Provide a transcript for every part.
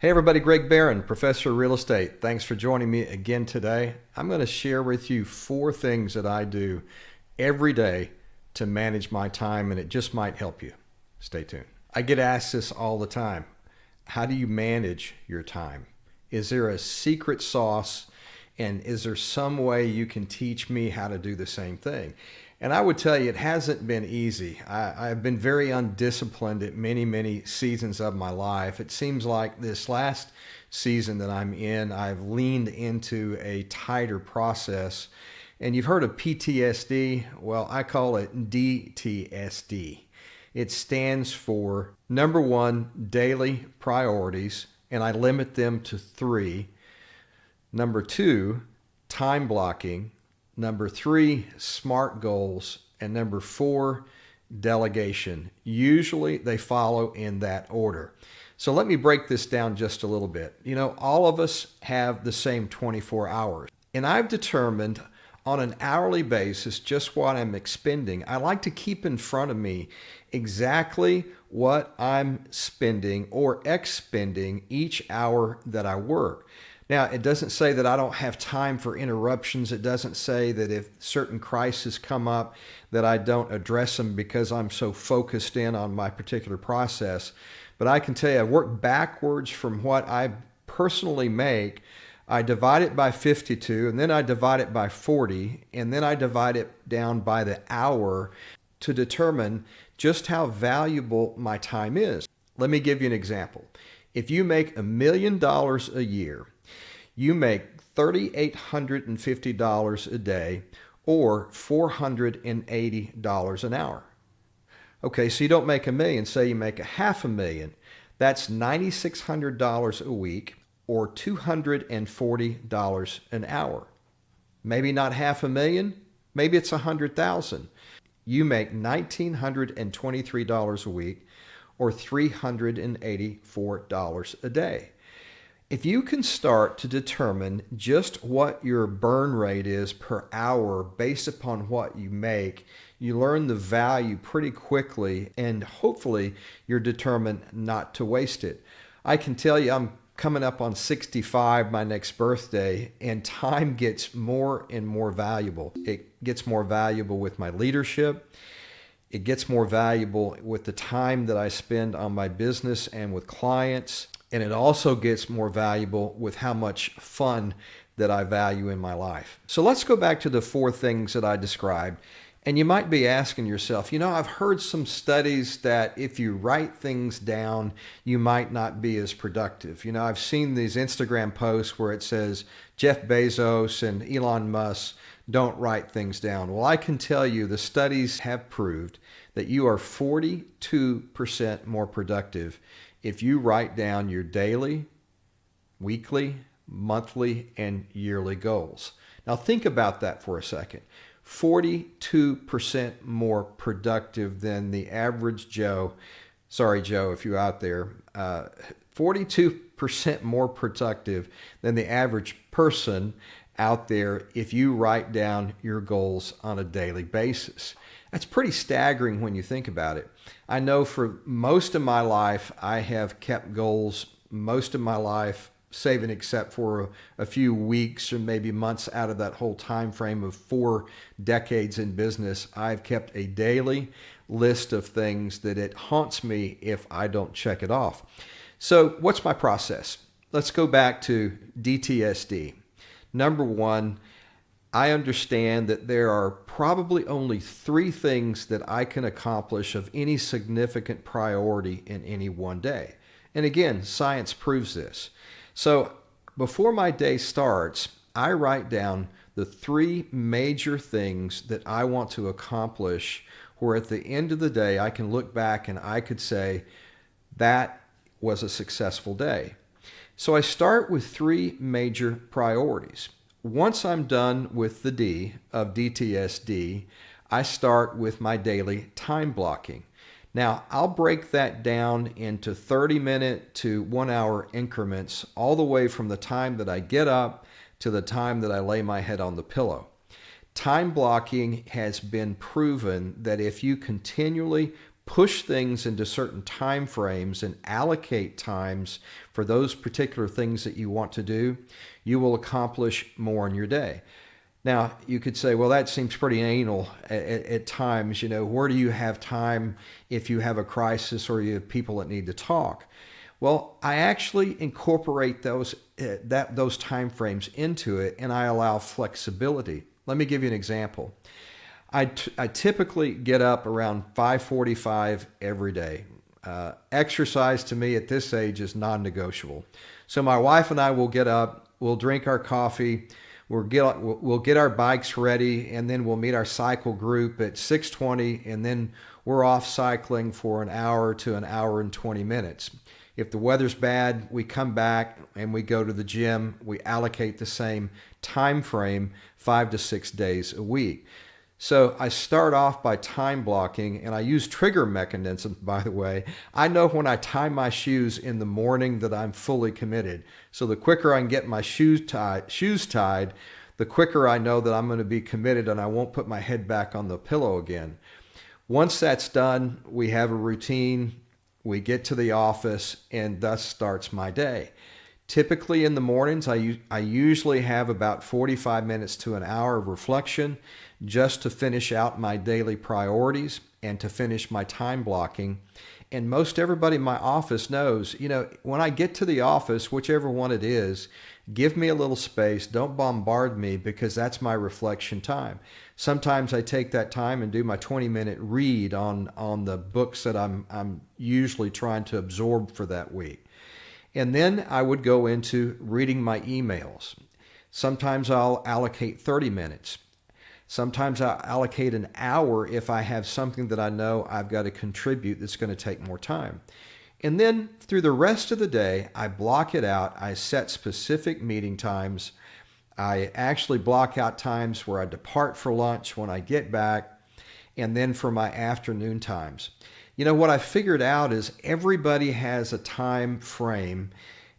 Hey everybody, Greg Barron, Professor of Real Estate. Thanks for joining me again today. I'm going to share with you 4 things that I do every day to manage my time, and it just might help you. Stay tuned. I get asked this all the time. How do you manage your time? Is there a secret sauce, and is there some way you can teach me how to do the same thing? And I would tell you, it hasn't been easy. I've been very undisciplined at many seasons of my life. It seems like this last season that I'm in, I've leaned into a tighter process. And you've heard of PTSD? Well, I call it DTSD. It stands for number 1, daily priorities, and I limit them to 3. Number 2, time blocking. Number 3, SMART goals. And number 4, delegation. Usually they follow in that order. So let me break this down just a little bit. You know, all of us have the same 24 hours. And I've determined on an hourly basis just what I'm expending. I like to keep in front of me exactly what I'm spending or expending each hour that I work. Now, it doesn't say that I don't have time for interruptions. It doesn't say that if certain crises come up that I don't address them because I'm so focused in on my particular process. But I can tell you, I work backwards from what I personally make. I divide it by 52, and then I divide it by 40, and then I divide it down by the hour to determine just how valuable my time is. Let me give you an example. If you make $1 million a year, you make $3,850 a day or $480 an hour. Okay, so you don't make $1 million, say you make $500,000. That's $9,600 a week or $240 an hour. Maybe not $500,000, maybe it's $100,000. You make $1,923 a week or $384 a day. If you can start to determine just what your burn rate is per hour based upon what you make, you learn the value pretty quickly, and hopefully you're determined not to waste it. I can tell you I'm coming up on 65, my next birthday, and time gets more and more valuable. It gets more valuable with my leadership. It gets more valuable with the time that I spend on my business and with clients. And it also gets more valuable with how much fun that I value in my life. So let's go back to the 4 things that I described. And you might be asking yourself, you know, I've heard some studies that if you write things down, you might not be as productive. You know, I've seen these Instagram posts where it says Jeff Bezos and Elon Musk don't write things down. Well, I can tell you the studies have proved that you are 42% more productive if you write down your daily, weekly, monthly, and yearly goals. Now think about that for a second. 42% more productive than the average Joe. Sorry, Joe, if you're out there. 42% more productive than the average person out there if you write down your goals on a daily basis. That's pretty staggering when you think about it. I know for most of my life, I have kept goals most of my life, saving except for a few weeks or maybe months out of that whole time frame of 4 decades in business. I've kept a daily list of things that it haunts me if I don't check it off. So what's my process? Let's go back to DTSD. Number 1, I understand that there are probably only 3 things that I can accomplish of any significant priority in any one day. And again, science proves this. So before my day starts, I write down the 3 major things that I want to accomplish, where at the end of the day, I can look back and I could say, that was a successful day. So I start with 3 major priorities. Once I'm done with the D of DTSD, I start with my daily time blocking. Now, I'll break that down into 30-minute to 1-hour increments, all the way from the time that I get up to the time that I lay my head on the pillow. Time blocking has been proven that if you continually push things into certain time frames and allocate times for those particular things that you want to do, you will accomplish more in your day. Now, you could say, well, that seems pretty anal at times. Where do you have time if you have a crisis or you have people that need to talk? Well, I actually incorporate those time frames into it, and I allow flexibility. Let me give you an example. I typically get up around 5:45 every day. Exercise to me at this age is non-negotiable. So my wife and I will get up, we'll drink our coffee, we'll get our bikes ready, and then we'll meet our cycle group at 6:20, and then we're off cycling for an hour to an hour and 20 minutes. If the weather's bad, we come back and we go to the gym. We allocate the same time frame, 5 to 6 days a week. So I start off by time blocking, and I use trigger mechanisms, by the way. I know when I tie my shoes in the morning that I'm fully committed. So the quicker I can get my shoes tied, the quicker I know that I'm going to be committed and I won't put my head back on the pillow again. Once that's done, we have a routine. We get to the office, and thus starts my day. Typically in the mornings, I usually have about 45 minutes to an hour of reflection just to finish out my daily priorities and to finish my time blocking. And most everybody in my office knows, when I get to the office, whichever one it is, give me a little space. Don't bombard me, because that's my reflection time. Sometimes I take that time and do my 20-minute read on the books that I'm usually trying to absorb for that week. And then I would go into reading my emails. Sometimes I'll allocate 30 minutes. Sometimes I'll allocate an hour if I have something that I know I've got to contribute that's going to take more time. And then through the rest of the day, I block it out. I set specific meeting times. I actually block out times where I depart for lunch when I get back, and then for my afternoon times. What I figured out is everybody has a time frame,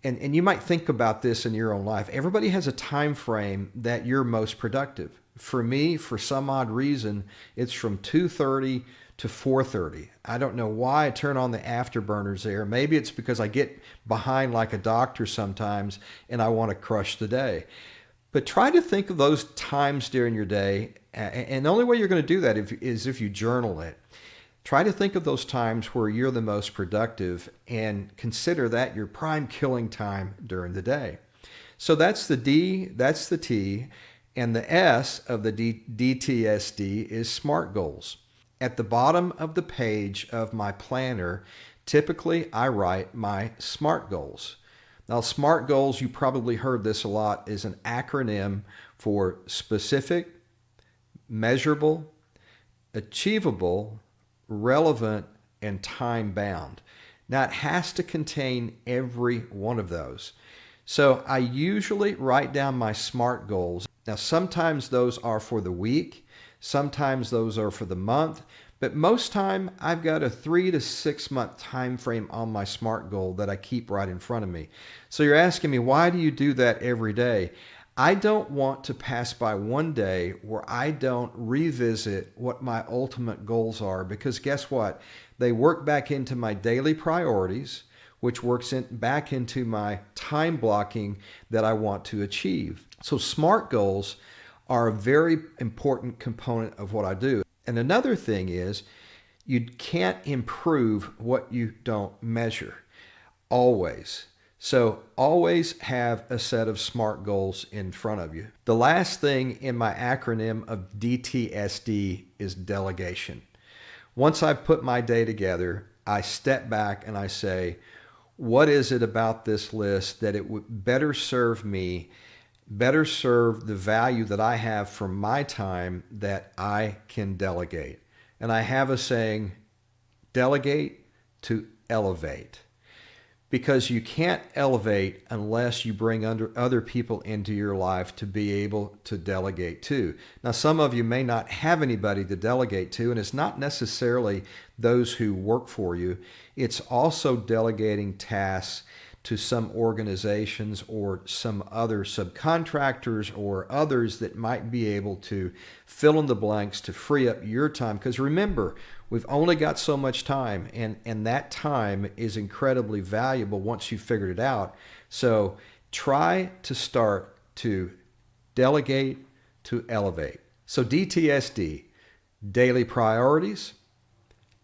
and you might think about this in your own life. Everybody has a time frame that you're most productive. For me, for some odd reason, it's from 2:30 to 4:30. I don't know why I turn on the afterburners there. Maybe it's because I get behind like a doctor sometimes and I want to crush the day. But try to think of those times during your day, and the only way you're going to do that is if you journal it. Try to think of those times where you're the most productive and consider that your prime killing time during the day. So that's the D, that's the T, and the S of the DTSD is SMART goals. At the bottom of the page of my planner, typically I write my SMART goals. Now, SMART goals, you probably heard this a lot, is an acronym for specific, measurable, achievable, relevant, and time-bound. Now, it has to contain every one of those. So I usually write down my SMART goals. Now, sometimes those are for the week, sometimes those are for the month, but most time I've got a 3 to 6 month time frame on my SMART goal that I keep right in front of me. So you're asking me, why do you do that every day? I don't want to pass by one day where I don't revisit what my ultimate goals are, because guess what? They work back into my daily priorities, which works back into my time blocking that I want to achieve. So SMART goals are a very important component of what I do. And another thing is, you can't improve what you don't measure, always. So always have a set of SMART goals in front of you. The last thing in my acronym of DTSD is delegation. Once I've put my day together, I step back and I say, what is it about this list that it would better serve me, better serve the value that I have for my time that I can delegate? And I have a saying, delegate to elevate. Because you can't elevate unless you bring other people into your life to be able to delegate to. Now, some of you may not have anybody to delegate to, and it's not necessarily those who work for you. It's also delegating tasks to some organizations or some other subcontractors or others that might be able to fill in the blanks to free up your time. Because remember, we've only got so much time, and that time is incredibly valuable once you've figured it out. So try to start to delegate to elevate. So DTSD, daily priorities,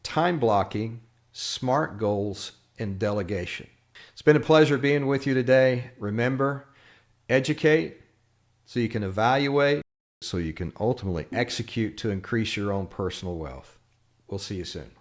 time blocking, SMART goals, and delegation. It's been a pleasure being with you today. Remember, educate so you can evaluate, so you can ultimately execute to increase your own personal wealth. We'll see you soon.